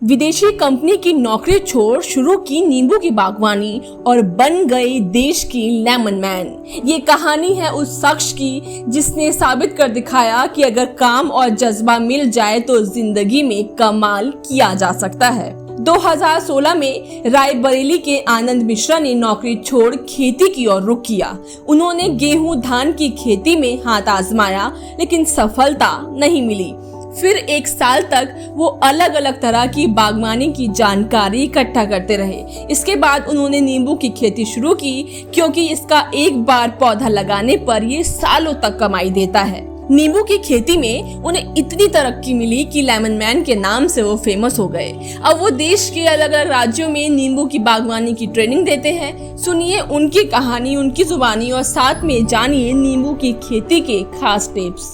विदेशी कंपनी की नौकरी छोड़ शुरू की नींबू की बागवानी और बन गए देश की लेमन मैन। ये कहानी है उस शख्स की जिसने साबित कर दिखाया कि अगर काम और जज्बा मिल जाए तो जिंदगी में कमाल किया जा सकता है। 2016 में रायबरेली के आनंद मिश्रा ने नौकरी छोड़ खेती की ओर रुख किया। उन्होंने गेहूं धान की खेती में हाथ आजमाया, लेकिन सफलता नहीं मिली। फिर 1 साल तक वो अलग अलग तरह की बागवानी की जानकारी इकट्ठा करते रहे। इसके बाद उन्होंने नींबू की खेती शुरू की, क्योंकि इसका एक बार पौधा लगाने पर ये सालों तक कमाई देता है। नींबू की खेती में उन्हें इतनी तरक्की मिली कि लेमन मैन के नाम से वो फेमस हो गए। अब वो देश के अलग अलग राज्यों में नींबू की बागवानी की ट्रेनिंग देते हैं। सुनिए उनकी कहानी, उनकी जुबानी, और साथ में जानिए नींबू की खेती के खास टिप्स।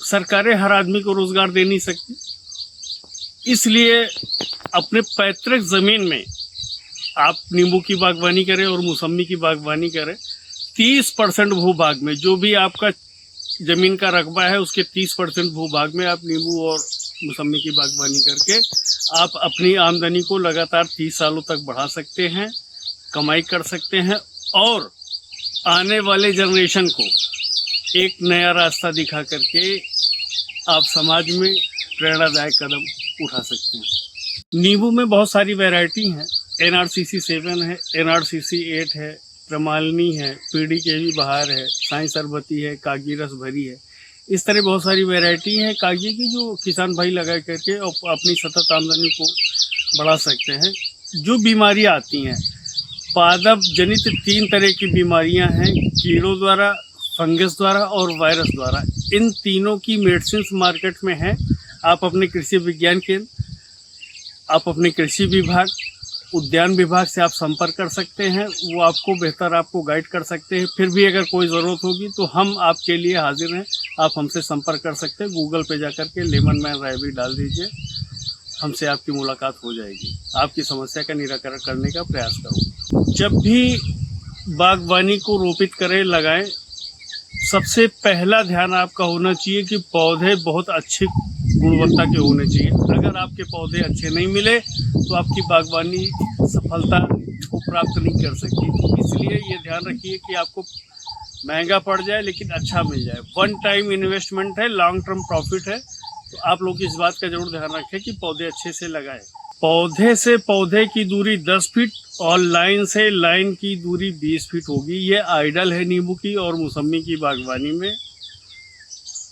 सरकारें हर आदमी को रोजगार दे नहीं सकती, इसलिए अपने पैतृक जमीन में आप नींबू की बागवानी करें और मौसमी की बागवानी करें। 30% भूभाग में, जो भी आपका जमीन का रकबा है उसके 30% भूभाग में आप नींबू और मौसमी की बागवानी करके आप अपनी आमदनी को लगातार 30 सालों तक बढ़ा सकते हैं, कमाई कर सकते हैं और आने वाले जनरेशन को एक नया रास्ता दिखा करके आप समाज में प्रेरणादायक कदम उठा सकते हैं। नींबू में बहुत सारी वैरायटी हैं। NRCC 7 है, NRCC 8 है, प्रमालनी है, PDKV बहार है, साई सरबती है, कागी रस भरी है। इस तरह बहुत सारी वैरायटी है कागी की जो किसान भाई लगा करके अपनी सतत आमदनी को बढ़ा सकते हैं। जो बीमारियां आती हैं, पादप जनित 3 तरह की बीमारियां हैं, कीड़ों द्वारा, फंगस द्वारा और वायरस द्वारा। इन तीनों की मेडिसिन मार्केट में है। आप अपने कृषि विज्ञान केंद्र, आप अपने कृषि विभाग, उद्यान विभाग से आप संपर्क कर सकते हैं। वो आपको बेहतर आपको गाइड कर सकते हैं। फिर भी अगर कोई ज़रूरत होगी तो हम आपके लिए हाजिर हैं। आप हमसे संपर्क कर सकते हैं। गूगल पे जा करके लेमन मैन रायबरेली डाल दीजिए, हमसे आपकी मुलाकात हो जाएगी। आपकी समस्या का निराकरण करने का प्रयास करूँगा। जब भी बागवानी को रोपित करें, लगाएं, सबसे पहला ध्यान आपका होना चाहिए कि पौधे बहुत अच्छी गुणवत्ता के होने चाहिए। अगर आपके पौधे अच्छे नहीं मिले तो आपकी बागवानी सफलता को प्राप्त नहीं कर सकती। इसलिए ये ध्यान रखिए कि आपको महंगा पड़ जाए लेकिन अच्छा मिल जाए। 1 टाइम इन्वेस्टमेंट है, लॉन्ग टर्म प्रॉफिट है। तो आप लोग इस बात का जरूर ध्यान रखें कि पौधे अच्छे से लगाएं। पौधे से पौधे की दूरी 10 फीट और लाइन से लाइन की दूरी 20 फीट होगी। ये आइडल है नींबू की और मौसमी की बागवानी में।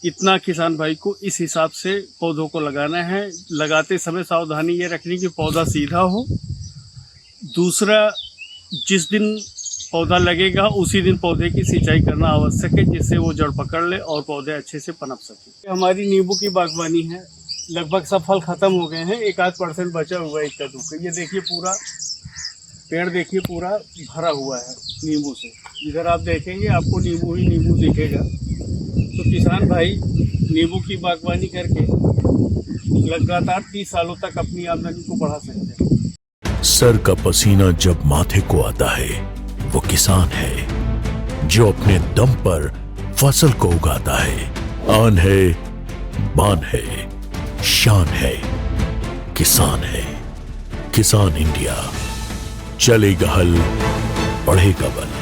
इतना किसान भाई को इस हिसाब से पौधों को लगाना है। लगाते समय सावधानी ये रखनी कि पौधा सीधा हो। दूसरा, जिस दिन पौधा लगेगा उसी दिन पौधे की सिंचाई करना आवश्यक है, जिससे वो जड़ पकड़ ले और पौधे अच्छे से पनप सके। हमारी नींबू की बागवानी है, लगभग सब फल खत्म हो गए हैं, 1-8% बचा हुआ है इक्का दुक्का। ये देखिए पूरा पेड़ देखिए पूरा भरा हुआ है नींबू से। इधर आप देखेंगे आपको नींबू ही नींबू दिखेगा। तो किसान भाई नींबू की बागवानी करके लगातार 30 सालों तक अपनी आमदनी को बढ़ा सकते हैं। सर का पसीना जब माथे को आता है वो किसान है जो अपने दम पर फसल को उगाता है। आन है, बान है, शान है, किसान है। किसान इंडिया, चलेगा हल, बढ़ेगा बल।